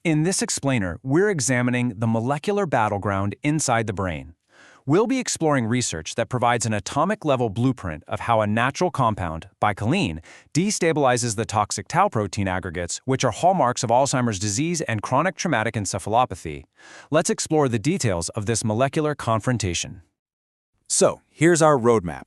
In this explainer, we're examining the molecular battleground inside the brain. We'll be exploring research that provides an atomic-level blueprint of how a natural compound, baicalensis, destabilizes the toxic tau protein aggregates, which are hallmarks of Alzheimer's disease and chronic traumatic encephalopathy. Let's explore the details of this molecular confrontation. So, here's our roadmap.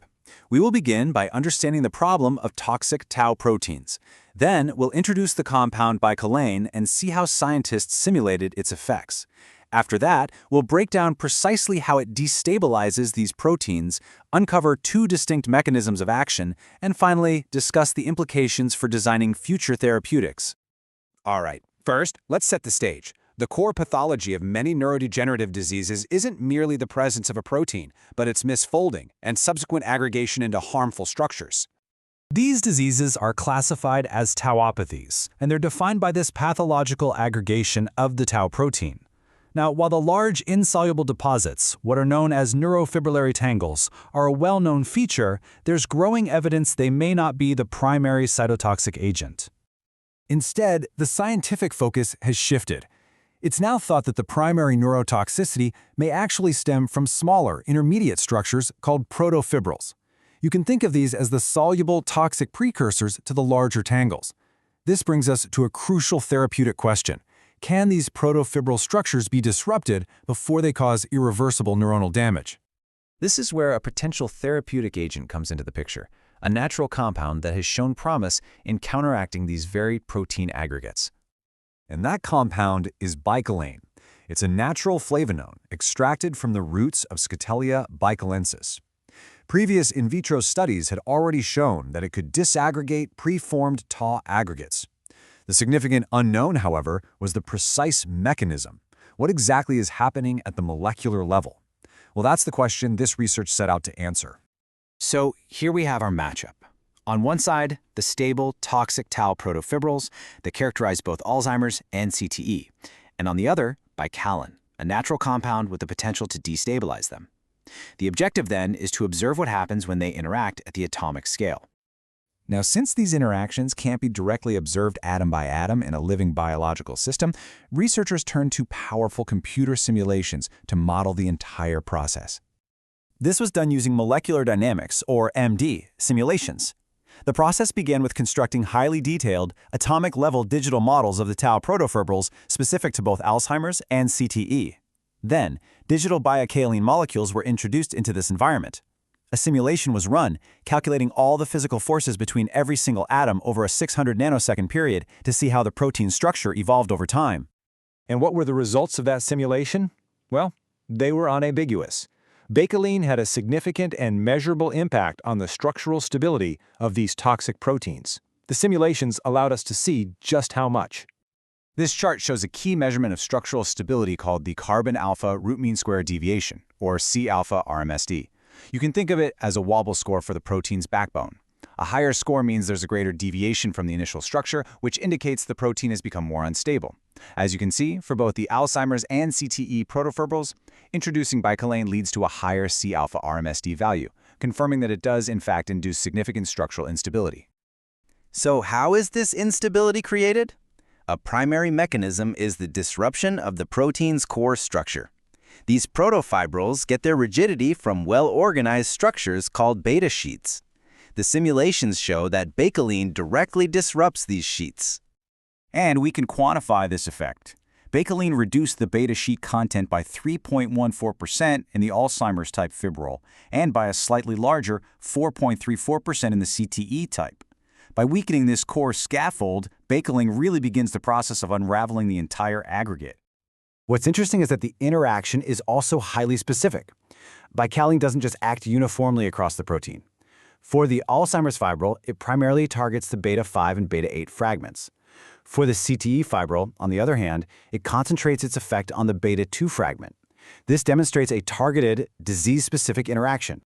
We will begin by understanding the problem of toxic tau proteins. Then, we'll introduce the compound baicalensis and see how scientists simulated its effects. After that, we'll break down precisely how it destabilizes these proteins, uncover two distinct mechanisms of action, and finally, discuss the implications for designing future therapeutics. All right, first, let's set the stage. The core pathology of many neurodegenerative diseases isn't merely the presence of a protein, but its misfolding and subsequent aggregation into harmful structures. These diseases are classified as tauopathies, and they're defined by this pathological aggregation of the tau protein. Now, while the large insoluble deposits, what are known as neurofibrillary tangles, are a well-known feature, there's growing evidence they may not be the primary cytotoxic agent. Instead, the scientific focus has shifted. It's now thought that the primary neurotoxicity may actually stem from smaller, intermediate structures called protofibrils. You can think of these as the soluble toxic precursors to the larger tangles. This brings us to a crucial therapeutic question. Can these protofibril structures be disrupted before they cause irreversible neuronal damage? This is where a potential therapeutic agent comes into the picture, a natural compound that has shown promise in counteracting these very protein aggregates. And that compound is baicalensis. It's a natural flavonoid extracted from the roots of Scutellaria baicalensis. Previous in vitro studies had already shown that it could disaggregate preformed Tau aggregates. The significant unknown, however, was the precise mechanism. What exactly is happening at the molecular level? Well, that's the question this research set out to answer. So here we have our matchup. On one side, the stable, toxic Tau protofibrils that characterize both Alzheimer's and CTE, and on the other, baicalensis, a natural compound with the potential to destabilize them. The objective then is to observe what happens when they interact at the atomic scale. Now, since these interactions can't be directly observed atom by atom in a living biological system, researchers turn to powerful computer simulations to model the entire process. This was done using molecular dynamics, or MD, simulations. The process began with constructing highly detailed, atomic-level digital models of the Tau protofibrils specific to both Alzheimer's and CTE. Then, digital baicalensis molecules were introduced into this environment. A simulation was run, calculating all the physical forces between every single atom over a 600 nanosecond period to see how the protein structure evolved over time. And what were the results of that simulation? Well, they were unambiguous. Baicalein had a significant and measurable impact on the structural stability of these toxic proteins. The simulations allowed us to see just how much. This chart shows a key measurement of structural stability called the carbon alpha root mean square deviation, or C-alpha RMSD. You can think of it as a wobble score for the protein's backbone. A higher score means there's a greater deviation from the initial structure, which indicates the protein has become more unstable. As you can see, for both the Alzheimer's and CTE protofibrils, introducing baicalensis leads to a higher C-alpha RMSD value, confirming that it does in fact induce significant structural instability. So how is this instability created? A primary mechanism is the disruption of the protein's core structure. These protofibrils get their rigidity from well-organized structures called beta sheets. The simulations show that baicalensis directly disrupts these sheets. And we can quantify this effect. Baicalensis reduced the beta sheet content by 3.14% in the Alzheimer's type fibril, and by a slightly larger 4.34% in the CTE type. By weakening this core scaffold, baicalensis really begins the process of unraveling the entire aggregate. What's interesting is that the interaction is also highly specific. Baicalensis doesn't just act uniformly across the protein. For the Alzheimer's fibril, it primarily targets the beta-5 and beta-8 fragments. For the CTE fibril, on the other hand, it concentrates its effect on the beta-2 fragment. This demonstrates a targeted, disease-specific interaction.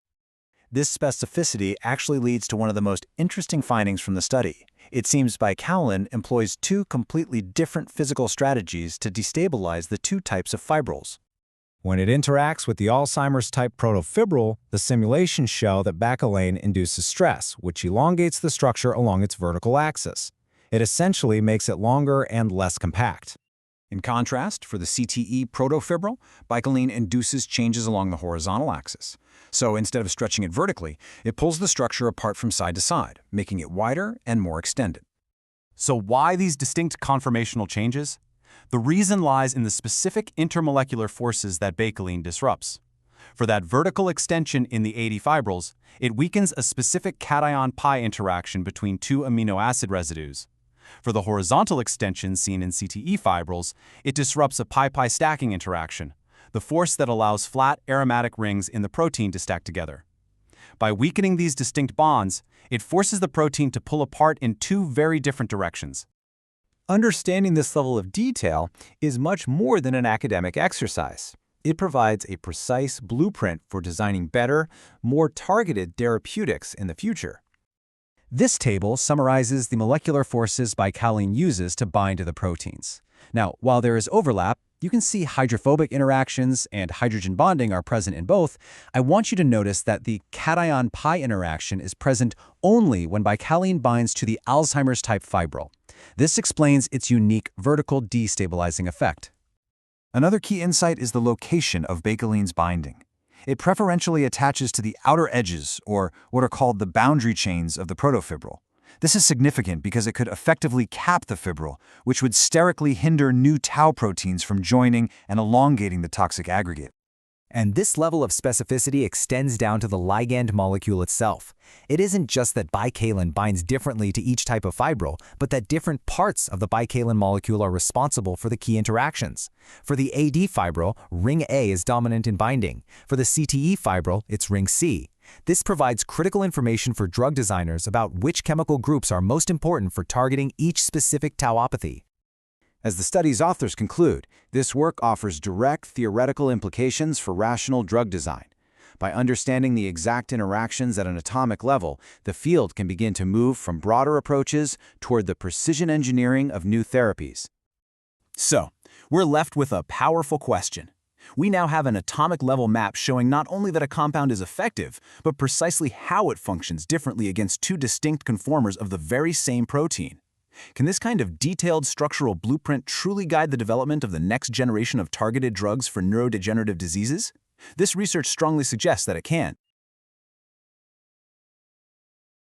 This specificity actually leads to one of the most interesting findings from the study. It seems baicalensis employs two completely different physical strategies to destabilize the two types of fibrils. When it interacts with the Alzheimer's type protofibril, the simulations show that baicalensis induces stress, which elongates the structure along its vertical axis. It essentially makes it longer and less compact. In contrast, for the CTE protofibril, baicalensis induces changes along the horizontal axis. So instead of stretching it vertically, it pulls the structure apart from side to side, making it wider and more extended. So why these distinct conformational changes? The reason lies in the specific intermolecular forces that baicalenin disrupts. For that vertical extension in the 80 fibrils, it weakens a specific cation-π interaction between two amino acid residues. For the horizontal extension seen in CTE fibrils, it disrupts a pi-pi stacking interaction, the force that allows flat aromatic rings in the protein to stack together. By weakening these distinct bonds, it forces the protein to pull apart in two very different directions. Understanding this level of detail is much more than an academic exercise. It provides a precise blueprint for designing better, more targeted therapeutics in the future. This table summarizes the molecular forces baicalensis uses to bind to the proteins. Now, while there is overlap, you can see hydrophobic interactions and hydrogen bonding are present in both. I want you to notice that the cation-π interaction is present only when baicalensis binds to the Alzheimer's type fibril. This explains its unique vertical destabilizing effect. Another key insight is the location of baicalensis binding. It preferentially attaches to the outer edges, or what are called the boundary chains of the protofibril. This is significant because it could effectively cap the fibril, which would sterically hinder new tau proteins from joining and elongating the toxic aggregate. And this level of specificity extends down to the ligand molecule itself. It isn't just that baicalensis binds differently to each type of fibril, but that different parts of the baicalensis molecule are responsible for the key interactions. For the AD fibril, ring A is dominant in binding. For the CTE fibril, it's ring C. This provides critical information for drug designers about which chemical groups are most important for targeting each specific tauopathy. As the study's authors conclude, this work offers direct theoretical implications for rational drug design. By understanding the exact interactions at an atomic level, the field can begin to move from broader approaches toward the precision engineering of new therapies. So, we're left with a powerful question. We now have an atomic-level map showing not only that a compound is effective, but precisely how it functions differently against two distinct conformers of the very same protein. Can this kind of detailed structural blueprint truly guide the development of the next generation of targeted drugs for neurodegenerative diseases? This research strongly suggests that it can.